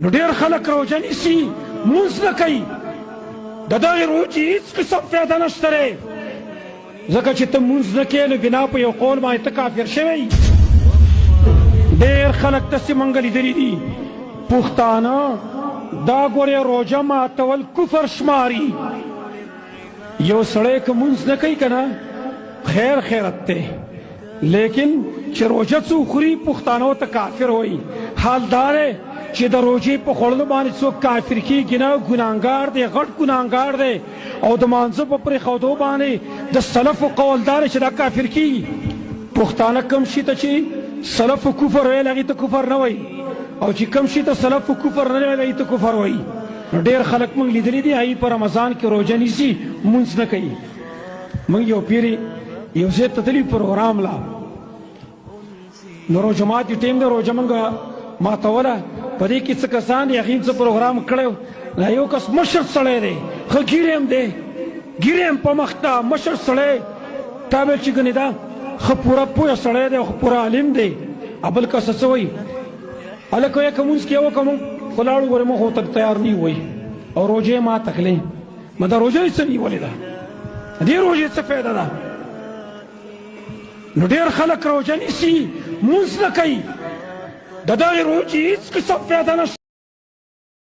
نو ډېر خلک روژه نیسي مونځ نه کوي د دغې روژې هېڅ قسم فایده نشته دی ځکه چې ته مونځ نه کوې نو بنا په یو قول باندې ته کافر شوی ډېر خلک داسې موږ لیدلي دي پښتانه دا ګورې روژه ماتول کفر شماري یو سړی که مونځ نه کوي که نه خیر خیرت دی لیکن چې روژه څوک خوري پښتانو ته کافر وایي حال دا دی چې د روژې په خوړلو باندې څوک کافر کېږي نه ګناهګار دی غټ ګناهګار دی او د مانځه په پرېښودو باندې د سلفو قول دا دی چې دا کافر کېږي پښتانه کوم شي ته چې سلفو کفر ویل هغې ته کفر نه وایي او چې کوم شي ته سلفو کفر نه ویل هغې ته کفر وایي نو ډېر خلک موږ لیدلي دي هغوی په رمضان کې روژه نیسي مونځ نه کوي موږ یو پیرې یو ځای ته تللي پروګرام لا نو روژه ماتي ټیم دی روژه موږ ماتوله په دې کې څه کسان دي هغې څه پروګرام کړی دا یو کس مشر سړی دی ښه ګیرې هم دی ګیرې هم په مخ ته مشر سړی تا ویل چې ګنې دا ښه پوره پوهه سړی دی او ښه پوره عالم دی بل کس څه وایي هلکه وایه که مونځ کې وکړه موږ ولاړو ګورې موږ خو ته تیار نه یو وایي او روژه یې ماته کړلې ما دا روژه یې څه نیولې ده دې روژې څه فایده ده نو ډېر خلک روژه نیسي مونځ نه کوي د دغې روژې هېڅ قسم فایده نشته